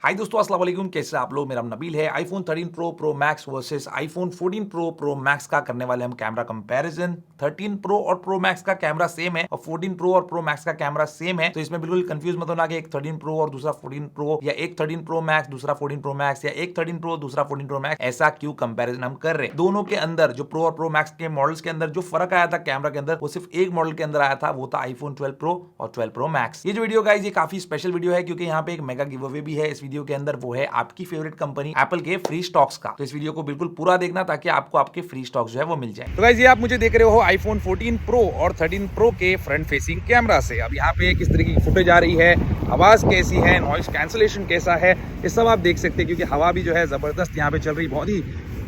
हाय दोस्तों, अस्सलाम वालेकुम। कैसे आप लोग? मेरा नाम नबील है। IPhone 13 pro max versus iPhone 14 pro max का करने वाले हम कैमरा कंपैरिजन। 13 प्रो और प्रो मैक्स का कैमरा सेम है और 14 प्रो और प्रो मैक्स का कैमरा सेम है, तो इसमें बिल्कुल कंफ्यूज मत होना कि एक 13 प्रो और दूसरा 14 प्रो, या एक 13 प्रो मैक्स दूसरा 14 प्रो मैक्स, या एक 13 प्रो दूसरा 14 प्रो मैक्स। ऐसा क्यों कंपैरिजन हम कर रहे हैं? दोनों के अंदर जो प्रो और प्रो मैक्स के मॉडल्स के अंदर जो फर्क आया था कैमरा के अंदर, वो सिर्फ एक मॉडल के अंदर आया था, वो था आईफोन 12 प्रो और 12 प्रो मैक्स। ये जो वीडियो गाइस, ये काफी स्पेशल वीडियो है क्योंकि यहाँ पे एक मेगा गिव अवे भी है इस वीडियो के अंदर। वो है आपकी फेवरेट कंपनी एप्पल के फ्री स्टॉक्स का। तो इस वीडियो को बिल्कुल पूरा देखना ताकि आपको आपके फ्री स्टॉक्स जो है वो मिल जाए। तो गाइस, ये आप मुझे देख रहे हो आईफोन 14 प्रो और 13 प्रो के फ्रंट फेसिंग कैमरा से। अब यहाँ पे किस तरीके की फुटेज आ रही है, आवाज कैसी है, नॉइस कैंसलेशन कैसा है, ये सब आप देख सकते हैं क्योंकि हवा भी जो है जबरदस्त यहाँ पे चल रही। बहुत ही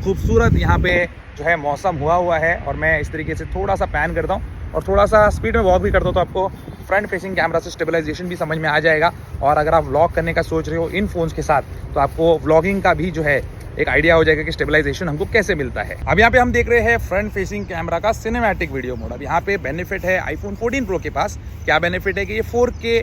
खूबसूरत यहाँ पे जो है मौसम हुआ है। और मैं इस तरीके से थोड़ा सा पैन करता हूँ और थोड़ा सा स्पीड में वॉक भी करता हूँ, तो आपको फ्रंट फेसिंग कैमरा से स्टेबलाइजेशन भी समझ में आ जाएगा। और अगर आप व्लॉग करने का सोच रहे हो इन फोन्स के साथ, तो आपको व्लॉगिंग का भी जो है एक आइडिया हो जाएगा कि स्टेबलाइजेशन हमको कैसे मिलता है। अब यहाँ पे हम देख रहे हैं फ्रंट फेसिंग कैमरा का सिनेमैटिक वीडियो मोड। अब यहाँ पे बेनिफिट है आईफोन 14 प्रो के पास। क्या बेनिफिट है कि ये 4K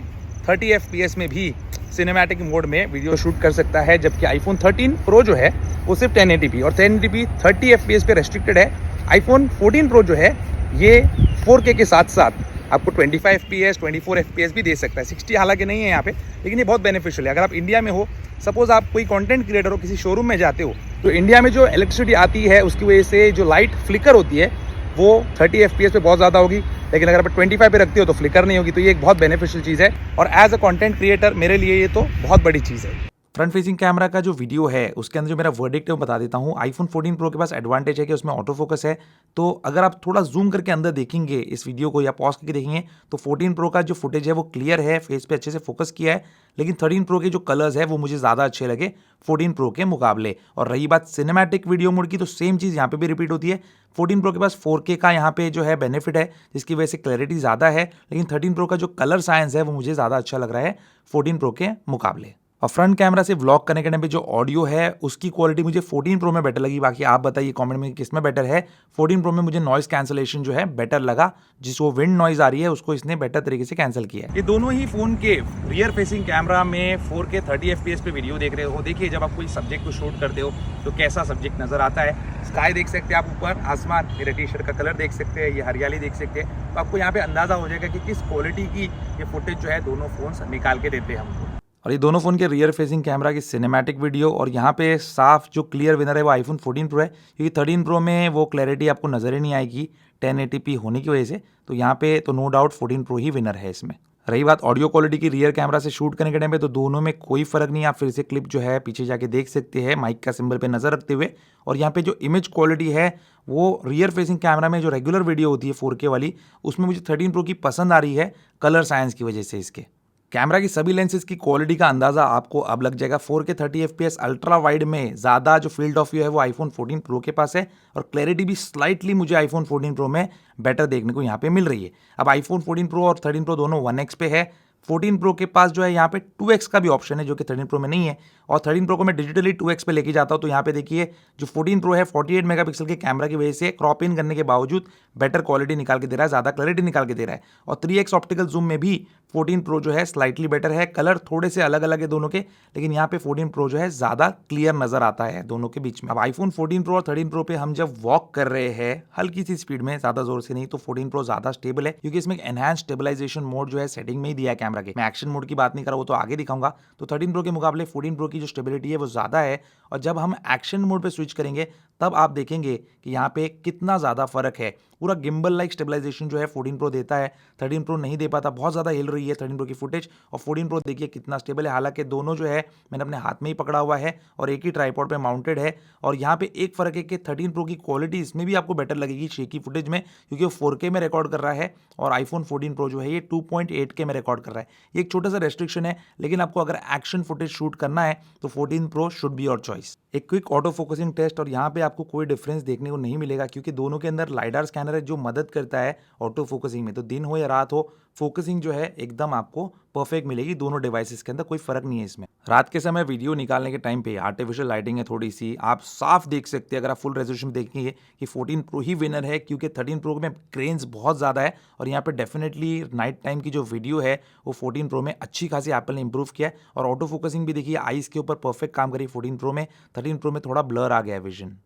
30 FPS में भी सिनेमैटिक मोड में वीडियो शूट कर सकता है, जबकि आईफोन 13 प्रो जो है वो सिर्फ 1080p और 1080p 30 FPS पे रेस्ट्रिक्टेड है। आईफोन 14 प्रो जो है ये 4K के साथ साथ आपको 25 FPS 24 FPS भी दे सकता है। 60 हालांकि नहीं है यहाँ पे, लेकिन ये बहुत बेनिफिशियल है। अगर आप इंडिया में हो, सपोज आप कोई कंटेंट क्रिएटर हो, किसी शोरूम में जाते हो, तो इंडिया में जो इलेक्ट्रिसिटी आती है उसकी वजह से जो लाइट फ्लिकर होती है वो 30 FPS पे बहुत ज़्यादा होगी, लेकिन अगर आप 25 पे रखते हो तो फ्लिकर नहीं होगी। तो ये एक बहुत बेनिफिशियल चीज़ है और एज अ कंटेंट क्रिएटर मेरे लिए ये तो बहुत बड़ी चीज़ है। फ्रंट फेसिंग कैमरा का जो वीडियो है उसके अंदर जो मेरा वर्डिक्ट है वो बता देता हूँ। आईफोन 14 प्रो के पास एडवांटेज है कि उसमें ऑटो फोकस है, तो अगर आप थोड़ा जूम करके अंदर देखेंगे इस वीडियो को या पॉज करके देखेंगे तो 14 प्रो का जो फुटेज है वो क्लियर है, फेस पे अच्छे से फोकस किया है। लेकिन 13 प्रो के जो कलर्स है वो मुझे ज़्यादा अच्छे लगे 14 प्रो के मुकाबले। और रही बात सिनेमैटिक वीडियो मोड की, तो सेम चीज़ यहाँ पे भी रिपीट होती है। 14 प्रो के पास 4K का यहाँ पे जो है बेनिफिट है, जिसकी वजह से क्लैरिटी ज़्यादा है, लेकिन 13 प्रो का जो कलर साइंस है वो मुझे ज़्यादा अच्छा लग रहा है 14 प्रो के मुकाबले। और फ्रंट कैमरा से व्लॉग करने के टाइम पे जो ऑडियो है उसकी क्वालिटी मुझे 14 प्रो में बेटर लगी। बाकी आप बताइए कमेंट में किस में बेटर है। 14 प्रो में मुझे नॉइस कैंसलेशन जो है बेटर लगा, जिस वो विंड नॉइज आ रही है उसको इसने बेटर तरीके से कैंसिल किया है। ये दोनों ही फोन के रियर फेसिंग कैमरा में 4K 30 FPS पे वीडियो देख रहे हो। देखिए, जब आप कोई सब्जेक्ट को शूट करते हो तो कैसा सब्जेक्ट नजर आता है। स्काई देख सकते हैं आप, ऊपर आसमान, मेरे टी शर्ट का कलर देख सकते हैं, ये हरियाली देख सकते हैं, तो आपको यहाँ पे अंदाजा हो जाएगा कि किस क्वालिटी की ये फुटेज जो है दोनों फोन निकाल के देते हैं हमको। और ये दोनों फ़ोन के रियर फेसिंग कैमरा की सिनेमैटिक वीडियो, और यहाँ पे साफ जो क्लियर विनर है वो आईफोन 14 प्रो है, क्योंकि 13 प्रो में वो क्लैरिटी आपको नज़र ही नहीं आएगी 1080p होने की वजह से। तो यहाँ पे तो नो डाउट 14 प्रो ही विनर है इसमें। रही बात ऑडियो क्वालिटी की रियर कैमरा से शूट करने के टाइम पे, तो दोनों में कोई फ़र्क नहीं है। आप फिर से क्लिप जो है पीछे जाके देख सकते हैं माइक का सिंबल पे नज़र रखते हुए। और यहाँ पे जो इमेज क्वालिटी है वो रियर फेसिंग कैमरा में जो रेगुलर वीडियो होती है 4K वाली, उसमें मुझे 13 प्रो की पसंद आ रही है कलर साइंस की वजह से। इसके कैमरा की सभी लेंसेज की क्वालिटी का अंदाजा आपको अब लग जाएगा। 4K 30 FPS अल्ट्रा वाइड में ज़्यादा जो फील्ड ऑफ व्यू है वो आईफोन 14 प्रो के पास है, और क्लैरिटी भी स्लाइटली मुझे आईफोन 14 प्रो में बेटर देखने को यहाँ पे मिल रही है। अब आईफोन 14 प्रो और 13 प्रो दोनों 1x पे है। 14 प्रो के पास जो है यहाँ पे 2x का भी ऑप्शन है, जो कि 13 प्रो में नहीं है। और 13 प्रो को मैं डिजिटली 2x पे लेके जाता हूँ, तो यहाँ पे देखिए जो 14 प्रो है 48 मेगापिक्सल के कैमरा की वजह से क्रॉप इन करने के बावजूद बेटर क्वालिटी निकाल के दे रहा है, ज़्यादा क्लैरिटी निकाल के दे रहा है। और 3x ऑप्टिकल जूम में भी 14 प्रो जो है स्लाइटली बेटर है। कलर थोड़े से अलग अलग है दोनों के, लेकिन यहाँ पे 14 प्रो जो है ज़्यादा क्लियर नजर आता है दोनों के बीच में। अब आईफोन 14 प्रो और 13 प्रो पे हम जब वॉक कर रहे हैं हल्की सी स्पीड में, ज़्यादा जोर से नहीं, तो 14 प्रो ज़्यादा स्टेबल है, क्योंकि इसमें एनहांस स्टेबलाइजेशन मोड जो है सेटिंग में ही दिया है कैमरा के। मैं एक्शन मोड की बात नहीं कर रहा, वो तो आगे दिखाऊंगा। तो 13 प्रो के मुकाबले 14 प्रो की जो स्टेबिलिटी है वो ज़्यादा है, और जब हम एक्शन मोड पे स्विच करेंगे तब आप देखेंगे कि यहाँ पे कितना ज़्यादा फर्क है। पूरा गिम्बल लाइक स्टेबलाइजेशन जो है 14 प्रो देता है, 13 प्रो नहीं दे पाता। बहुत ज़्यादा हिल रही है 13 प्रो की फुटेज, और 14 प्रो देखिए कितना स्टेबल है। हालांकि दोनों जो है मैंने अपने हाथ में ही पकड़ा हुआ है और एक ही ट्राइपॉड पे माउंटेड है। और यहाँ पे एक फ़र्क है कि 13 प्रो की क्वालिटी इसमें भी आपको बेटर लगेगी शेकी फुटेज में, क्योंकि वो 4K में रिकॉर्ड कर रहा है, और आईफोन 14 प्रो जो है ये 2.8K में रिकॉर्ड कर रहा है। ये एक छोटा सा रेस्ट्रिक्शन है, लेकिन आपको अगर एक्शन फुटेज शूट करना है तो 14 pro should be your choice. एक क्विक ऑटो फोकसिंग टेस्ट, और यहाँ पे आपको कोई डिफरेंस देखने को नहीं मिलेगा, क्योंकि दोनों के अंदर लाइडार स्कैनर है जो मदद करता है ऑटो फोकसिंग में। तो दिन हो या रात हो, फोकसिंग जो है एकदम आपको परफेक्ट मिलेगी दोनों डिवाइसेस के अंदर, कोई फर्क नहीं है इसमें। रात के समय वीडियो निकालने के टाइम पे आर्टिफिशियल लाइटिंग है थोड़ी सी, आप साफ देख सकते हैं अगर आप फुल रेजोल्यूशन देखेंगे कि 14 प्रो ही विनर है, क्योंकि 13 प्रो में ग्रेन्स बहुत ज़्यादा है और यहाँ पे डेफिनेटली नाइट टाइम की जो वीडियो है वो 14 प्रो में अच्छी खासी एप्पल ने इंप्रूव किया है। और ऑटो फोकसिंग भी देखिए आईज के ऊपर परफेक्ट काम करी 14 प्रो में, 13 प्रो में थोड़ा ब्लर आ गया है विजन।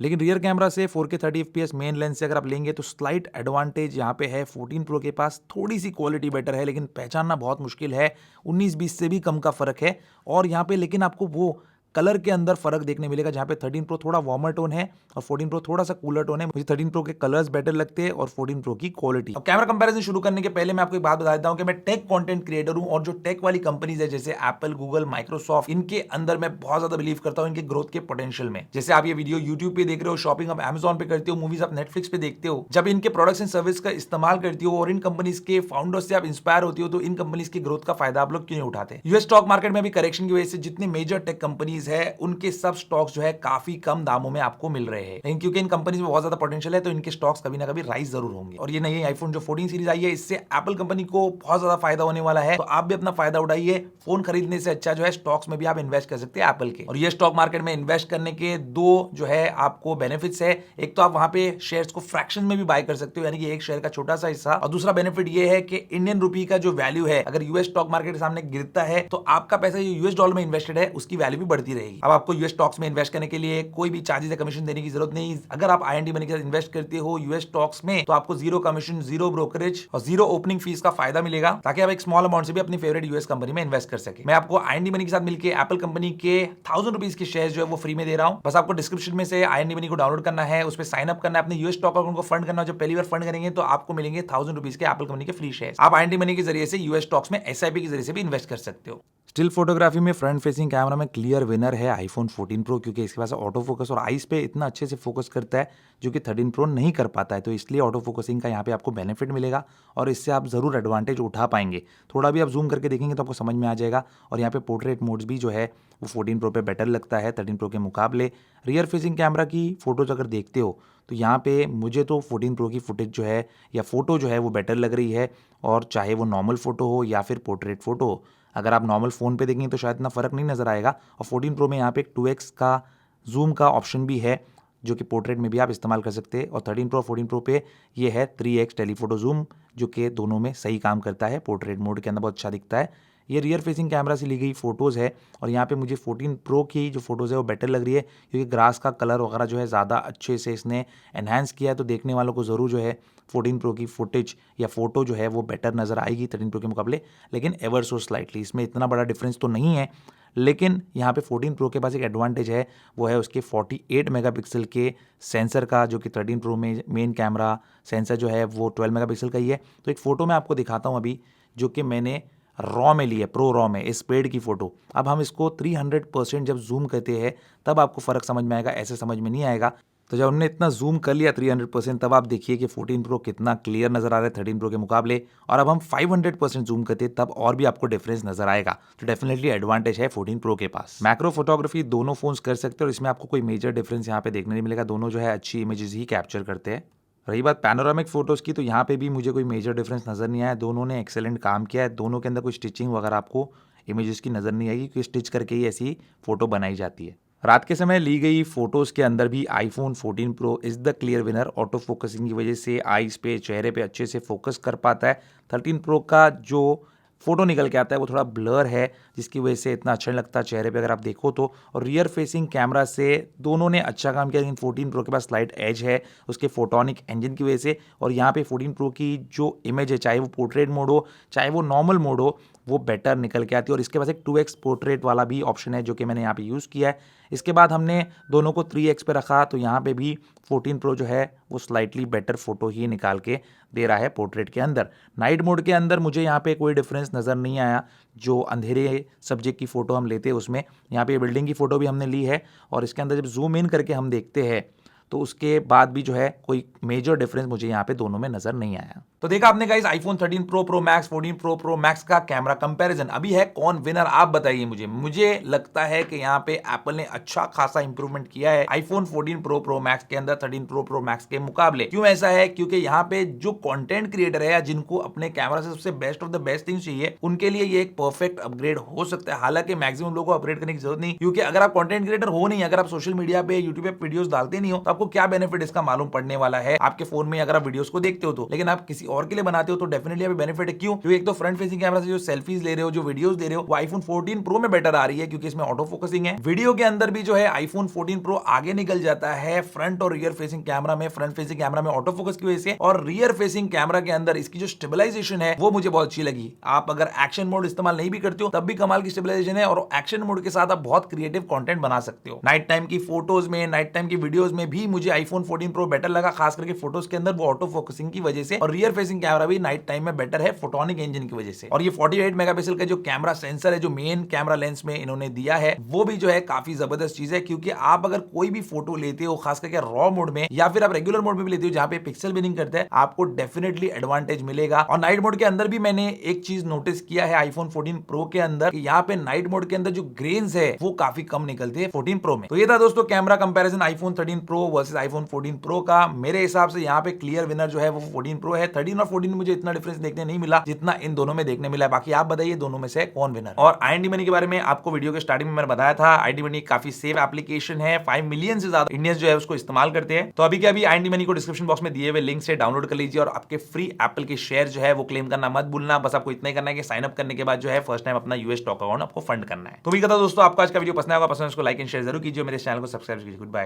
लेकिन रियर कैमरा से 4K 30 fps मेन लेंस से अगर आप लेंगे तो स्लाइट एडवांटेज यहाँ पे है 14 प्रो के पास, थोड़ी सी क्वालिटी बेटर है लेकिन पहचानना बहुत मुश्किल है, 19-20 से भी कम का फर्क है। और यहाँ पे लेकिन आपको वो कलर के अंदर फर्क देखने मिलेगा, जहाँ पे 13 प्रो थोड़ा वार्मर टोन है और 14 प्रो थोड़ा सा कूलर टोन है। मुझे 13 प्रो के कलर्स बेटर लगते हैं और 14 प्रो की क्वालिटी। अब कैमरा कंपैरिजन शुरू करने के पहले मैं आपको एक बात बता देता हूं कि मैं टेक कंटेंट क्रिएटर हूं और जो टेक वाली कंपनीज है जैसे एप्पल, गूगल, माइक्रोसॉफ्ट, इनके अंदर मैं बहुत ज्यादा बिलीव करता हूं इनके ग्रोथ के पोटेंशियल में। जैसे आप ये वीडियो यूट्यूब पे देख रहे हो, शॉपिंग आप Amazon पे करते हो, मूवीज आप नेटफ्लिक्स पे देखते हो, जब इनके प्रोडक्ट्स एंड सर्विस का इस्तेमाल करती हो और इन कंपनीज के फाउंडर्स से आप इंस्पायर होती हो, तो इन कंपनीज की ग्रोथ का फायदा आप लोग क्यों नहीं उठाते। यूएस स्टॉक मार्केट में भी करेक्शन की वजह से जितने मेजर टेक कंपनीज है उनके सब स्टॉक्स जो है काफी कम दामों में आपको मिल रहे हैं, लेकिन क्योंकि इन कंपनीज में बहुत ज्यादा पोटेंशियल है तो इनके स्टॉक्स कभी ना कभी राइज जरूर होंगे। और ये नई आईफोन जो 14 सीरीज आई है इससे एप्पल कंपनी को बहुत ज्यादा फायदा होने वाला है, तो आप भी अपना फायदा उठाइए। फोन खरीदने से अच्छा जो है स्टॉक्स में भी आप इन्वेस्ट कर सकते हैं एप्पल के। और ये स्टॉक मार्केट में इन्वेस्ट करने के दो जो है आपको बेनिफिट्स है, एक तो आप वहां पे शेयर्स को फ्रैक्शन में भी बाय कर सकते हो, यानी कि एक शेयर का छोटा सा हिस्सा, और दूसरा बेनिफिट ये है कि इंडियन रुपी का जो वैल्यू है अगर यूएस स्टॉक मार्केट के सामने गिरता है तो आपका पैसा जो यूएस डॉलर में इन्वेस्टेड है उसकी वैल्यू भी बढ़ती रहेगी। अब आपको यूएस स्टॉक्स में इन्वेस्ट करने के लिए कोई भी चार्जेस या कमीशन देने की जरूरत नहीं। अगर आप IND मनी के साथ इन्वेस्ट करते हो यूएस स्टॉक्स में तो आपको जीरो कमीशन, जीरो ब्रोकरेज और जीरो ओपनिंग फीस का फायदा मिलेगा, ताकि आप एक स्मॉल अमाउंट से भी अपनी फेवरेट यूएस कंपनी में इन्वेस्ट कर सके। मैं आपको IND मनी के साथ मिलकर एप्पल कंपनी के 1000 रुपीज के शेयर जो है वो फ्री में दे रहा हूं। बस आपको डिस्क्रिप्शन में से IND मनी को डाउनलोड करना है, उस पर साइन अप करना है, अपने यूएस स्टॉक अकाउंट को फंड करना है। जब पहली बार फंड करेंगे तो आपको मिलेंगे 1000 रुपीज के एप्पल कंपनी के फ्री शेयर। आप IND मनी के जरिए से यूएस स्टॉक्स में SIP के जरिए से भी इन्वेस्ट कर सकते हो। स्टिल फोटोग्राफी में फ्रंट फेसिंग कैमरा में क्लियर विनर है आईफोन 14 प्रो, क्योंकि इसके पास ऑटो फोकस और आईज पे इतना अच्छे से फोकस करता है जो कि 13 प्रो नहीं कर पाता है, तो इसलिए ऑटो फोकसिंग का यहाँ पे आपको बेनिफिट मिलेगा और इससे आप ज़रूर एडवांटेज उठा पाएंगे। थोड़ा भी आप जूम करके देखेंगे तो आपको समझ में आ जाएगा। और यहाँ पे पोर्ट्रेट मोड्स भी जो है वो 14 प्रो पे बेटर लगता है 13 प्रो के मुकाबले। रियर फेसिंग कैमरा की फोटोज अगर देखते हो तो यहाँ पे मुझे तो 14 प्रो की फुटेज जो है या फोटो जो है वो बेटर लग रही है, और चाहे वो नॉर्मल फोटो हो या फिर पोर्ट्रेट फोटो हो। अगर आप नॉर्मल फ़ोन पे देखेंगे तो शायद इतना फ़र्क नहीं नज़र आएगा। और 14 प्रो में यहाँ पे एक 2x का जूम का ऑप्शन भी है जो कि पोर्ट्रेट में भी आप इस्तेमाल कर सकते हैं, और 13 प्रो 14 प्रो पे ये है 3x टेलीफोटो जूम, जो कि दोनों में सही काम करता है, पोर्ट्रेट मोड के अंदर बहुत अच्छा दिखता है। ये रियर फेसिंग कैमरा से ली गई फ़ोटोज़ है और यहाँ पे मुझे 14 प्रो की जो फ़ोटोज़ है वो बेटर लग रही है, क्योंकि ग्रास का कलर वगैरह जो है ज़्यादा अच्छे से इसने एनहांस किया है, तो देखने वालों को ज़रूर जो है 14 प्रो की फुटेज या फोटो जो है वो बेटर नज़र आएगी 13 प्रो के मुकाबले, लेकिन एवर सो स्लाइटली। इसमें इतना बड़ा डिफरेंस तो नहीं है, लेकिन यहाँ पे 14 प्रो के पास एक एडवांटेज है, वो है उसके 48 मेगापिक्सल के सेंसर का, जो कि 13 प्रो में मेन कैमरा सेंसर जो है वो 12 मेगापिक्सल का ही है। तो एक फ़ोटो मैं आपको दिखाता हूँ अभी, जो कि मैंने रॉ में ली है, प्रो रॉ में, इस पेड़ की फ़ोटो। अब हम इसको 300% जब जूम करते हैं तब आपको फ़र्क समझ में आएगा, ऐसे समझ में नहीं आएगा। तो जब हमने इतना जूम कर लिया 300%, तब आप देखिए कि 14 प्रो कितना क्लियर नज़र आ रहा है 13 प्रो के मुकाबले। और अब हम 500% जूम करते हैं तब और भी आपको डिफरेंस नज़र आएगा, तो डेफिनेटली एडवांटेज है 14 प्रो के पास। मैक्रो फोटोग्राफी दोनों फोन्स कर सकते हैं और इसमें आपको कोई मेजर डिफरेंस यहाँ पे देखने नहीं मिलेगा, दोनों जो है अच्छी इमेजेस ही कैप्चर करते हैं। रही बात पैनोरामिक फोटोज़ की, तो यहाँ पे भी मुझे कोई मेजर डिफरेंस नज़र नहीं आया, दोनों ने एक्सेलेंट काम किया है, दोनों के अंदर कोई स्टिचिंग वगैरह आपको इमेजेस की नज़र नहीं आएगी, क्योंकि स्टिच करके ही ऐसी फ़ोटो बनाई जाती है। रात के समय ली गई फोटोज़ के अंदर भी iPhone 14 pro is the clear winner. Auto focusing की वजह से आईज पे, चेहरे पे अच्छे से फोकस कर पाता है। 13 प्रो का जो फोटो निकल के आता है वो थोड़ा ब्लर है, जिसकी वजह से इतना अच्छा नहीं लगता चेहरे पे अगर आप देखो तो। और रियर फेसिंग कैमरा से दोनों ने अच्छा काम किया, लेकिन 14 प्रो के पास स्लाइट एज है उसके फोटोनिक इंजन की वजह से। और यहाँ पे 14 प्रो की जो इमेज है, चाहे वो पोर्ट्रेट मोड हो चाहे वो नॉर्मल मोड हो, वो बेटर निकल के आती है। और इसके पास एक 2x पोर्ट्रेट वाला भी ऑप्शन है, जो कि मैंने यहाँ पे यूज़ किया है। इसके बाद हमने दोनों को 3x पे रखा, तो यहाँ पे भी 14 प्रो जो है वो स्लाइटली बेटर फोटो ही निकाल के दे रहा है पोर्ट्रेट के अंदर। नाइट मोड के अंदर मुझे यहाँ पे कोई डिफरेंस नज़र नहीं आया, जो अंधेरे सब्जेक्ट की फ़ोटो हम लेते हैं उसमें। यहाँ पे बिल्डिंग की फ़ोटो भी हमने ली है और इसके अंदर जब जूम इन करके हम देखते हैं तो उसके बाद भी जो है कोई मेजर डिफरेंस मुझे यहाँ पे दोनों में नज़र नहीं आया। तो देखा आपने guys iPhone 13 pro pro max 14 pro pro max का कैमरा कंपैरिजन। अभी है कौन विनर आप बताइए मुझे लगता है कि यहाँ पे एप्पल ने अच्छा खासा इंप्रूवमेंट किया है आईफोन 14 प्रो प्रो मैक्स के अंदर 13 प्रो प्रो मैक्स के मुकाबले। क्यों ऐसा है? क्योंकि यहाँ पे जो कंटेंट क्रिएटर है या जिनको अपने कैमरा से सबसे best of the best thing चाहिए उनके लिए ये एक परफेक्ट अपग्रेड हो सकता है। हालांकि मैक्सिमम लोगों को अपग्रेड करने की जरूरत नहीं, क्योंकि अगर आप कंटेंट क्रिएटर हो नहीं, अगर आप सोशल मीडिया पे यूट्यूब पे वीडियोस डालते नहीं हो तो आपको क्या बेनिफिट इसका मालूम पड़ने वाला है आपके फोन में अगर आप वीडियोस को देखते हो तो। लेकिन आप किसी और के लिए बनाते हो तो डेफिनेटली आप बेनिफिट है। क्यों? क्योंकि एक तो फ्रंट फेसिंग कैमरा से जो सेल्फीज ले रहे हो, जो वीडियोस दे रहे हो, वो आईफोन 14 प्रो में बेटर आ रही है क्योंकि इसमें ऑटो फोकसिंग है। वीडियो के अंदर भी जो है आईफोन 14 प्रो आगे निकल जाता है फ्रंट और रियर फेसिंग कैमरा में। फ्रंट फेसिंग कैमरा में ऑटो फोकस की वजह से और रियर फेसिंग कैमरा के अंदर इसकी जो स्टेबलाइजेशन है वो मुझे बहुत अच्छी लगी। आप अगर एक्शन मोड इस्तेमाल नहीं भी करते हो तब भी कमाल की स्टेबलाइजेशन है और एक्शन मोड के साथ आप बहुत क्रिएटिव कंटेंट बना सकते हो। नाइट टाइम की फोटोज में, नाइट टाइम की वीडियोस में भी मुझे आईफोन 14 प्रो बेटर लगा, खास करके फोटोज के अंदर वो ऑटो फोकसिंग की वजह से। और रियर फेसिंग कैमरा भी नाइट टाइम में बेटर है फोटोनिक इंजन की वजह से। और ये 48 मेगापिक्सल का जो कैमरा सेंसर है जो मेन कैमरा लेंस में इन्होंने दिया है वो भी जो है काफी जबरदस्त चीज है, क्योंकि आप अगर कोई भी फोटो लेते हो खास करके रॉ मोड में या फिर आप रेगुलर मोड में भी लेते हो जहां पे पिक्सल बिनिंग करते हैं, आपको डेफिनेटली एडवांटेज मिलेगा। और नाइट मोड के अंदर भी मैंने एक चीज नोटिस किया है आईफोन 14 प्रो के अंदर कि यहाँ पे नाइट मोड के अंदर जो ग्रेन्स है वो काफी कम निकलते हैं 14 प्रो में। तो ये था दोस्तों camera comparison iPhone 13 pro versus iPhone 14 pro का। मेरे हिसाब से यहाँ पे क्लियर विनर जो है वो 14 प्रो है। 13 और 14 मुझे इतना डिफरेंस देखने नहीं मिला जितना इन दोनों में देखने मिला है। बाकी आप बताइए दोनों में से कौन विनर। और आईएनडी मनी के बारे में आपको वीडियो के स्टार्टिंग में मैंने बताया था, आईएनडी मनी काफी सेफ एप्लीकेशन है। 5 मिलियन से ज्यादा इंडियंस जो है उसको इस्तेमाल करते हैं। तो अभी के अभी आईएनडी मनी को डिस्क्रिप्शन बॉक्स में दिए हुए लिंक से डाउनलोड कर लीजिए और आपके फ्री एप्पल के शेयर जो है वो क्लेम करना मत भूलना। बस आपको इतना ही करना है कि साइन अप करने के बाद जो है फर्स्ट टाइम अपना यूएस स्टॉक अकाउंट आपको फंड करना है। तो भी कहता दोस्तों आपको आज का वीडियो पसंद आएगा, पसंद उसको लाइक एंड शेयर जरूर कीजिए, मेरे चैनल को सब्सक्राइब कीजिए। Good bye.